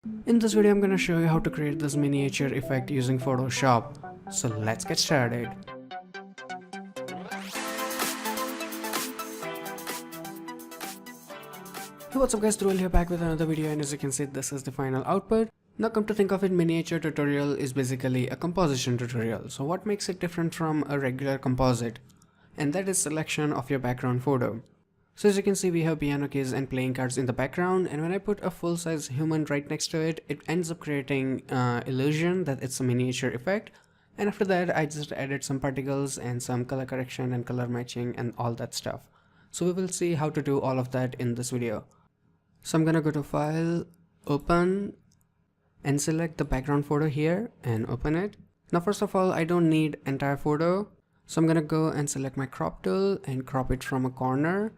In this video I'm gonna show you how to create this miniature effect using Photoshop. So let's get started. Hey, what's up guys, Dhruval here back with another video, and as you can see this is the final output. Now come to think of it, miniature tutorial is basically a composition tutorial. So what makes it different from a regular composite? And that is selection of your background photo. So as you can see, we have piano keys and playing cards in the background, and when I put a full-size human right next to it, it ends up creating illusion that it's a miniature effect. And after that I just added some particles and some color correction and color matching and all that stuff. So we will see how to do all of that in this video. So I'm gonna go to File, Open, and select the background photo here and open it. Now first of all, I don't need entire photo, so I'm gonna go and select my crop tool and crop it from a corner.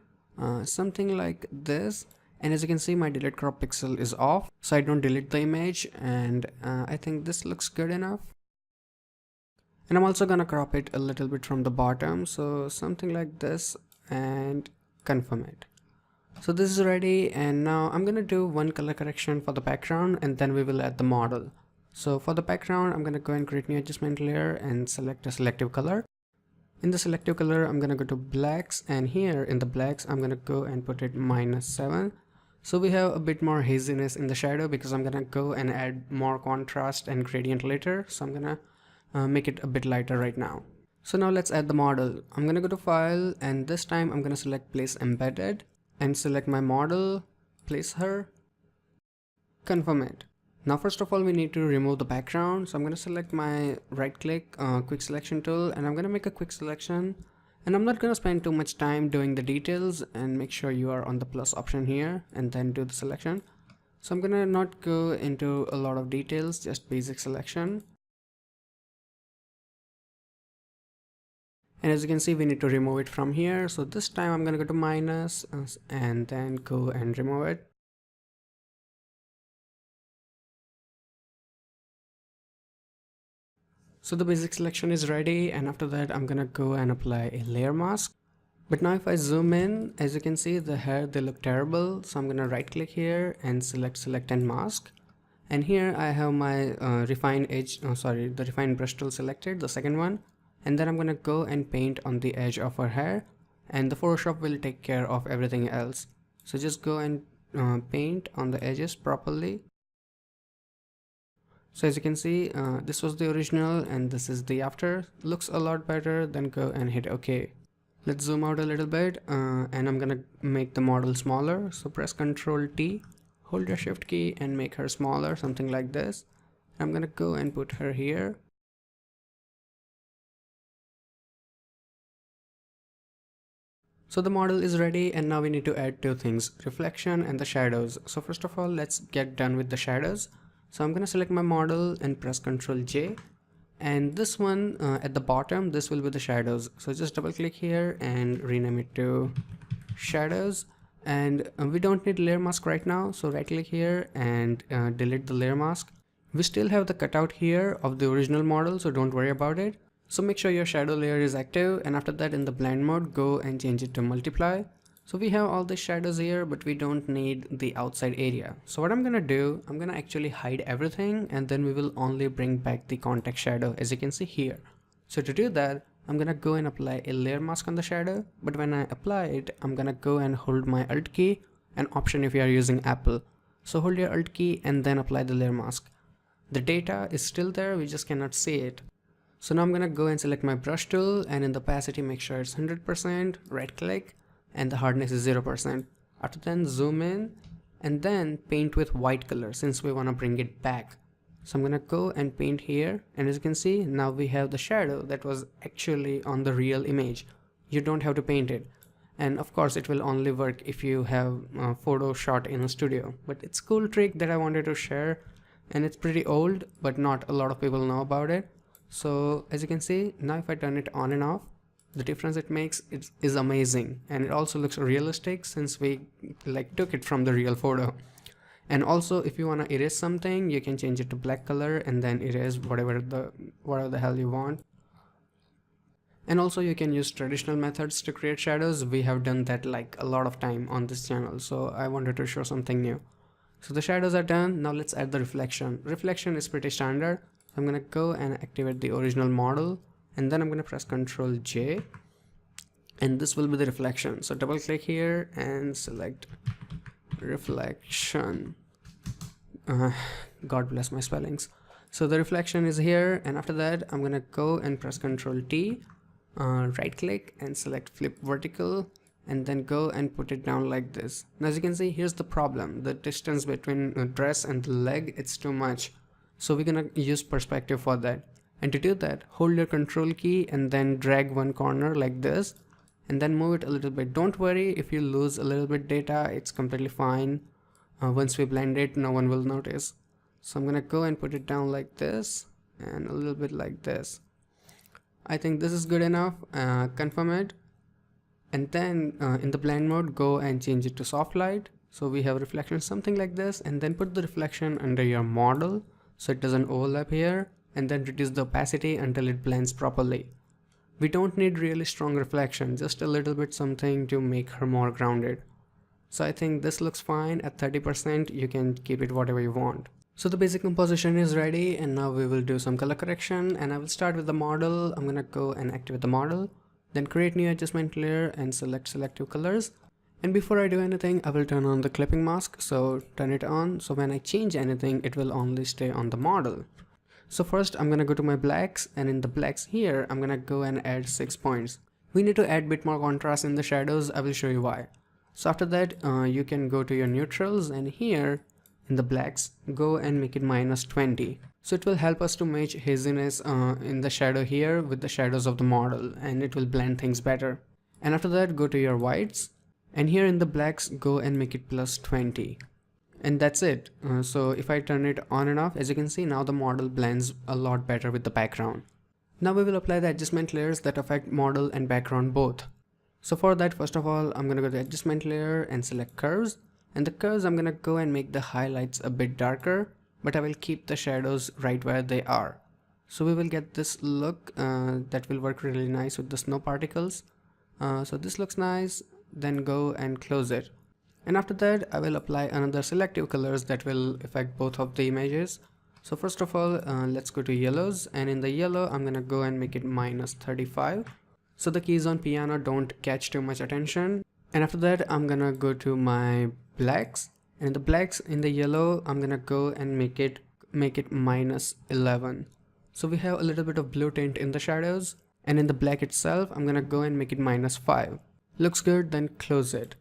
Something like this, and as you can see my delete crop pixel is off, so I don't delete the image, and I think this looks good enough. And I'm also gonna crop it a little bit from the bottom, so something like this, and confirm it. So this is ready, and now I'm gonna do one color correction for the background and then we will add the model. So for the background I'm gonna go and create new adjustment layer and select a selective color. In the selective color, I'm gonna go to blacks, and here in the blacks, I'm gonna go and put it -7. So we have a bit more haziness in the shadow because I'm gonna go and add more contrast and gradient later. So I'm gonna make it a bit lighter right now. So now let's add the model. I'm gonna go to File, and this time I'm gonna select Place Embedded and select my model, place her, confirm it. Now first of all we need to remove the background, so I'm going to select my right click quick selection tool, and I'm going to make a quick selection, and I'm not going to spend too much time doing the details, and make sure you are on the plus option here and then do the selection. So I'm going to not go into a lot of details, just basic selection. And as you can see we need to remove it from here, so this time I'm going to go to minus and then go and remove it. So the basic selection is ready, and after that I'm gonna go and apply a layer mask. But now if I zoom in, as you can see the hair, they look terrible, so I'm gonna right click here and select and mask. And here I have my the refined brush tool selected, the second one, and then I'm gonna go and paint on the edge of her hair, and the Photoshop will take care of everything else. So just go and paint on the edges properly. So as you can see, this was the original and this is the after. Looks a lot better. Then go and hit OK. Let's zoom out a little bit, and I'm gonna make the model smaller. So press Ctrl T, hold your shift key and make her smaller, something like this. I'm gonna go and put her here. So the model is ready, and now we need to add two things, reflection and the shadows. So first of all, let's get done with the shadows. So I'm gonna select my model and press Ctrl J, and this one at the bottom, this will be the shadows. So just double click here and rename it to shadows, and we don't need layer mask right now, so right click here and delete the layer mask. We still have the cutout here of the original model, so don't worry about it. So make sure your shadow layer is active, and after that in the blend mode go and change it to multiply. So we have all the shadows here, but we don't need the outside area. So what I'm gonna do, I'm gonna actually hide everything, and then we will only bring back the context shadow, as you can see here. So to do that, I'm gonna go and apply a layer mask on the shadow, but when I apply it, I'm gonna go and hold my Alt key, an option if you are using Apple. So hold your Alt key and then apply the layer mask. The data is still there, we just cannot see it. So now I'm gonna go and select my brush tool, and in the opacity make sure it's 100%, right click, and the hardness is 0%. After then zoom in and then paint with white color since we want to bring it back. So I'm gonna go and paint here, and as you can see now we have the shadow that was actually on the real image. You don't have to paint it, and of course it will only work if you have a photo shot in a studio. But it's a cool trick that I wanted to share, and it's pretty old but not a lot of people know about it. So as you can see now if I turn it on and off, the difference it makes is amazing, and it also looks realistic since we took it from the real photo. And also if you want to erase something, you can change it to black color and then erase whatever the hell you want. And also you can use traditional methods to create shadows. We have done that like a lot of time on this channel, so I wanted to show something new. So the shadows are done. Now let's add the reflection. Reflection is pretty standard. I'm gonna go and activate the original model, and then I'm gonna press Ctrl J, and this will be the reflection. So double click here and select reflection. God bless my spellings. So the reflection is here, and after that I'm gonna go and press Ctrl T, right click and select flip vertical, and then go and put it down like this. Now as you can see, here's the problem. The distance between the dress and the leg, it's too much. So we're gonna use perspective for that. And to do that, hold your control key and then drag one corner like this, and then move it a little bit. Don't worry if you lose a little bit data, it's completely fine. Once we blend it, no one will notice. So I'm gonna go and put it down like this and a little bit like this. I think this is good enough. Confirm it, and then in the blend mode, go and change it to soft light. So we have reflection something like this, and then put the reflection under your model so it doesn't overlap here, and then reduce the opacity until it blends properly. We don't need really strong reflection, just a little bit something to make her more grounded. So I think this looks fine. At 30% you can keep it whatever you want. So the basic composition is ready, and now we will do some color correction, and I will start with the model. I'm gonna go and activate the model, then create new adjustment layer and select selective colors. And before I do anything, I will turn on the clipping mask. So turn it on, so when I change anything, it will only stay on the model. So first I'm gonna go to my blacks, and in the blacks here I'm gonna go and add 6 points. We need to add a bit more contrast in the shadows. I will show you why. So after that you can go to your neutrals, and here in the blacks go and make it -20. So it will help us to match haziness in the shadow here with the shadows of the model, and it will blend things better. And after that, go to your whites, and here in the blacks go and make it +20. And that's it. So if I turn it on and off, as you can see, now the model blends a lot better with the background. Now we will apply the adjustment layers that affect model and background both. So for that, first of all, I'm gonna go to adjustment layer and select curves. And the curves, I'm gonna go and make the highlights a bit darker, but I will keep the shadows right where they are. So we will get this look that will work really nice with the snow particles. So this looks nice. Then go and close it. And after that, I will apply another selective colors that will affect both of the images. So first of all, let's go to yellows, and in the yellow, I'm gonna go and make it -35. So the keys on piano don't catch too much attention. And after that, I'm gonna go to my blacks, and in the blacks in the yellow, I'm gonna go and make it -11. So we have a little bit of blue tint in the shadows, and in the black itself, I'm gonna go and make it -5. Looks good, then close it.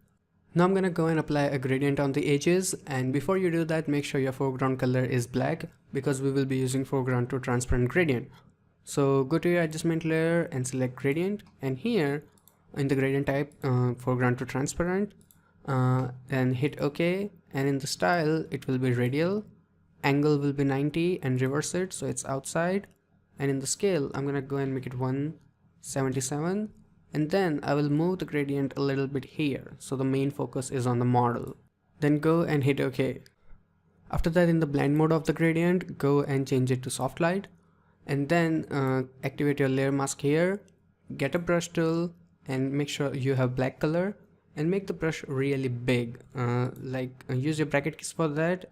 Now I'm gonna go and apply a gradient on the edges, and before you do that, make sure your foreground color is black, because we will be using foreground to transparent gradient. So go to your adjustment layer and select gradient, and here in the gradient type, foreground to transparent, and hit OK, and in the style it will be radial, angle will be 90 and reverse it so it's outside, and in the scale I'm gonna go and make it 177, and then I will move the gradient a little bit here so the main focus is on the model. Then go and hit OK. After that, in the blend mode of the gradient, go and change it to soft light, and then activate your layer mask here, get a brush tool and make sure you have black color, and make the brush really big, use your bracket keys for that,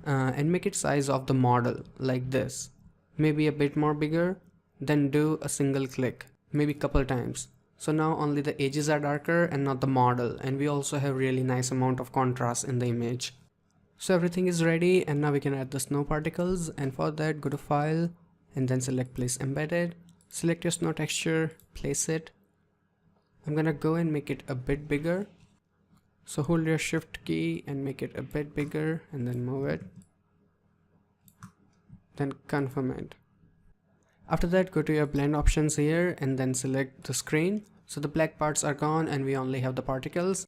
and make it size of the model like this, maybe a bit more bigger. Then do a single click, maybe couple times. So now only the edges are darker and not the model, and we also have really nice amount of contrast in the image. So everything is ready, and now we can add the snow particles, and for that, go to file and then select place embedded, select your snow texture, place it. I'm gonna go and make it a bit bigger. So hold your shift key and make it a bit bigger, and then move it. Then confirm it. After that, go to your blend options here and then select the screen. So the black parts are gone and we only have the particles.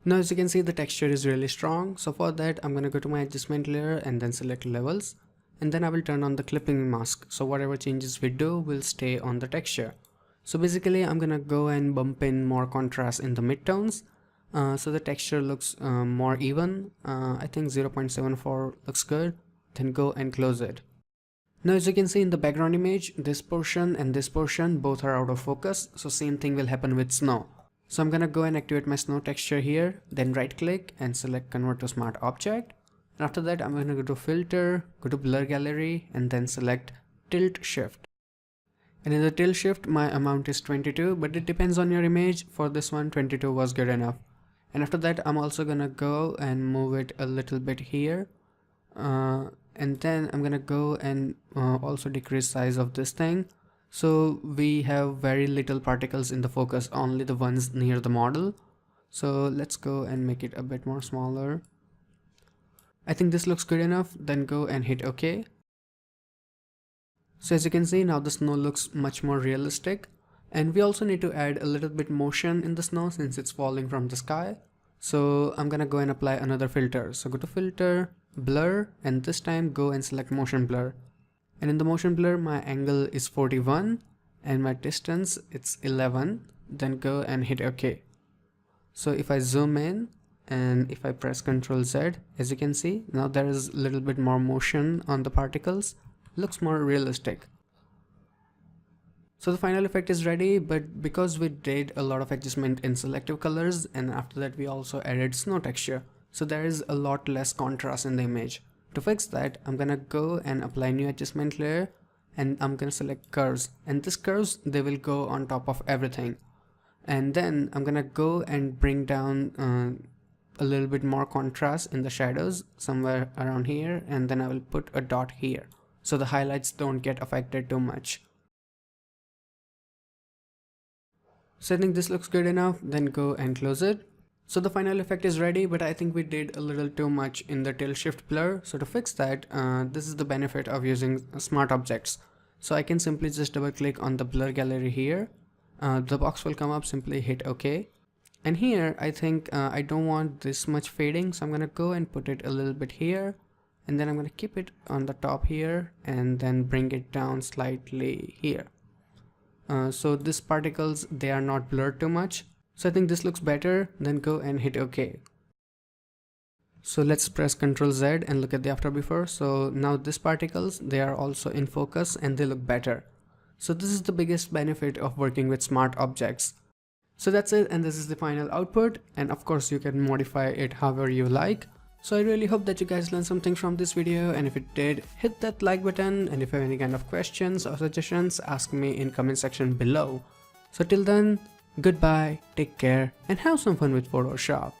Now as you can see, the texture is really strong. So for that, I'm gonna go to my adjustment layer and then select levels. And then I will turn on the clipping mask. So whatever changes we do will stay on the texture. So basically, I'm gonna go and bump in more contrast in the midtones. So the texture looks more even. I think 0.74 looks good. Then go and close it. Now as you can see in the background image, this portion and this portion both are out of focus. So same thing will happen with snow. So I'm gonna go and activate my snow texture here. Then right click and select convert to smart object. After that, I'm going to go to filter, go to blur gallery, and then select tilt shift. And in the tilt shift, my amount is 22, but it depends on your image. For this one, 22 was good enough. And after that, I'm also gonna go and move it a little bit here. And then I'm gonna go and also decrease size of this thing. So we have very little particles in the focus, only the ones near the model. So let's go and make it a bit more smaller. I think this looks good enough. Then go and hit OK. So as you can see, now the snow looks much more realistic. And we also need to add a little bit motion in the snow since it's falling from the sky. So I'm gonna go and apply another filter. So go to filter, blur, and this time go and select motion blur. And in the motion blur, my angle is 41 and my distance it's 11. Then go and hit OK. So if I zoom in and if I press Ctrl Z, as you can see, now there is a little bit more motion on the particles. Looks more realistic. So the final effect is ready, but because we did a lot of adjustment in selective colors and after that we also added snow texture, so there is a lot less contrast in the image. To fix that, I'm gonna go and apply new adjustment layer and I'm gonna select curves, and these curves, they will go on top of everything. And then I'm gonna go and bring down a little bit more contrast in the shadows somewhere around here, and then I will put a dot here so the highlights don't get affected too much. So I think this looks good enough, then go and close it. So the final effect is ready, but I think we did a little too much in the tilt shift blur. So to fix that, this is the benefit of using smart objects. So I can simply just double click on the blur gallery here. The box will come up, simply hit OK. And here I think I don't want this much fading, so I'm gonna go and put it a little bit here. And then I'm gonna keep it on the top here and then bring it down slightly here. So these particles, they are not blurred too much. So I think this looks better. Then go and hit OK. So let's press Ctrl Z and look at the after before. So now these particles, they are also in focus and they look better. So this is the biggest benefit of working with smart objects. So that's it, and this is the final output, and of course you can modify it however you like. So I really hope that you guys learned something from this video, and if it did, hit that like button, and if you have any kind of questions or suggestions, ask me in comment section below. So till then, goodbye, take care, and have some fun with Photoshop.